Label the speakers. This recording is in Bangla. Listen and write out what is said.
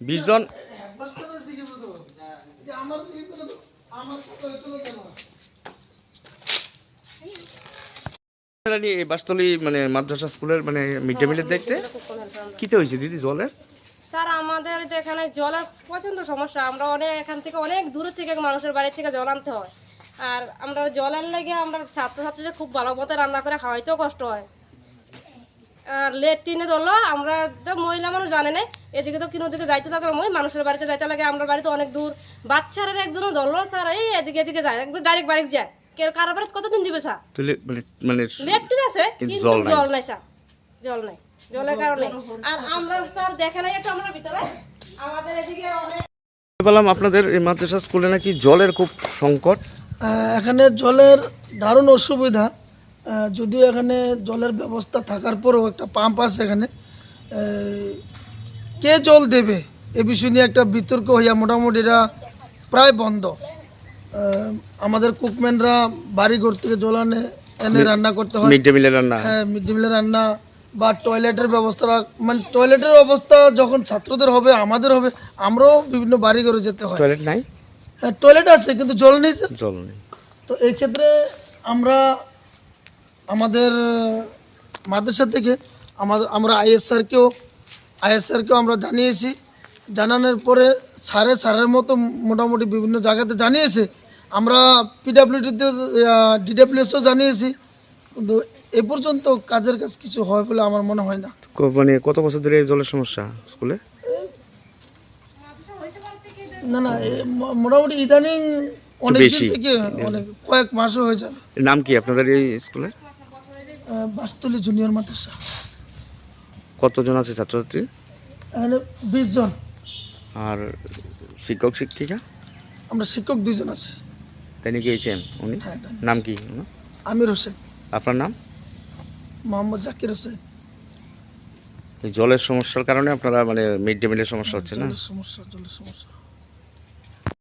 Speaker 1: 20 জন এই বাসতলী মানে মাদ্রাসা স্কুলের মানে মিড ডে মিলের দেখতে কিতে হয়েছে দিদি জলের?
Speaker 2: স্যার আমাদের এখানে জলের প্রচণ্ড সমস্যা। আমরা এখান থেকে অনেক দূর থেকে মানুষের বাড়ি থেকে জল আনতে হয়। আর আমরা জলের লেগে আমরা ছাত্রছাত্রীদের খুব ভালো মতো রান্না করে খাওয়াইতেও কষ্ট হয়। আর লেট্রিনে ধরলো আমরা মহিলা মানুষ জানে না, এদিকে তো কিনো দিকে যাইতে থাকে মানুষের বাড়িতে যাইতে লাগে। আমরা বাড়িতে অনেক দূর, বাচ্চারা একজনও ধরলো স্যার এই এদিকে এদিকে যায়, একবার ডাইরেক্ট বাড়ি যায়। কারো বাড়িতে কতদিন দিবে স্যার? লেট্রিন আছে কিন্তু জল নাই স্যার, জল নাই, জলের কারণে। আর আমরা স্যার দেখে নাই একটু আমরা ভিতরে আমাদের এদিকে অনেক
Speaker 1: বললাম আপনাদের এই মাদ্রাসা স্কুলে নাকি জলের খুব সংকট।
Speaker 3: এখানে জলের দারুণ অসুবিধা, যদিও এখানে জলের ব্যবস্থা থাকার পরেও একটা পাম্প আছে এখানে, কে জল দেবে এ বিষয় নিয়ে একটা বিতর্ক হইয়া মোটামুটি এটা প্রায় বন্ধ। আমাদের কুকম্যানরা বাড়িঘর থেকে জল এনে রান্না করতে হয়,
Speaker 1: মিড ডে মিলের রান্না।
Speaker 3: হ্যাঁ, মিড ডে মিলের রান্না বা টয়লেটের ব্যবস্থা, মানে টয়লেটের অবস্থা যখন ছাত্রদের হবে আমাদের হবে, আমরাও বিভিন্ন বাড়িঘরে যেতে হয়।
Speaker 1: টয়লেট নাই?
Speaker 3: হ্যাঁ, টয়লেট আছে কিন্তু জল নেই।
Speaker 1: জল নেই।
Speaker 3: তো এই ক্ষেত্রে আমরা আমাদের মাদ্রাসা থেকে আমরা আইএসআরকেও আমরা জানিয়েছি। জানানোর পরে স্যারের মতো মোটামুটি বিভিন্ন জায়গাতে জানিয়েছে। আমরা পিডাব্লিউডিতে ডিডাব্লিউএসও জানিয়েছি, কিন্তু এ পর্যন্ত কাজের কাজ কিছু হয় বলে আমার মনে হয় না।
Speaker 1: মানে কত বছর ধরে এই জলের সমস্যা স্কুলে?
Speaker 3: না মোটামুটি ইদানিং অনেকদিন থেকে, অনেক কয়েক মাসও হয়ে যাবে।
Speaker 1: নাম কি আপনাদের এই স্কুলের?
Speaker 3: বাসতলী জুনিয়র মাদ্রাসা।
Speaker 1: কতজন আছে ছাত্রছাত্রী?
Speaker 3: এখানে 20 জন।
Speaker 1: আর শিক্ষক শিক্ষিকা?
Speaker 3: আমরা শিক্ষক 2 জন আছি।
Speaker 1: তিনি গিয়েছেন উনি?
Speaker 3: হ্যাঁ।
Speaker 1: নাম কি?
Speaker 3: আমির হোসেন।
Speaker 1: আপনার নাম?
Speaker 3: মোহাম্মদ জাকির হোসেন।
Speaker 1: এই জলের সমস্যার কারণে আপনারা মানে মিড ডে মিলের সমস্যা হচ্ছে না?
Speaker 3: জলের সমস্যা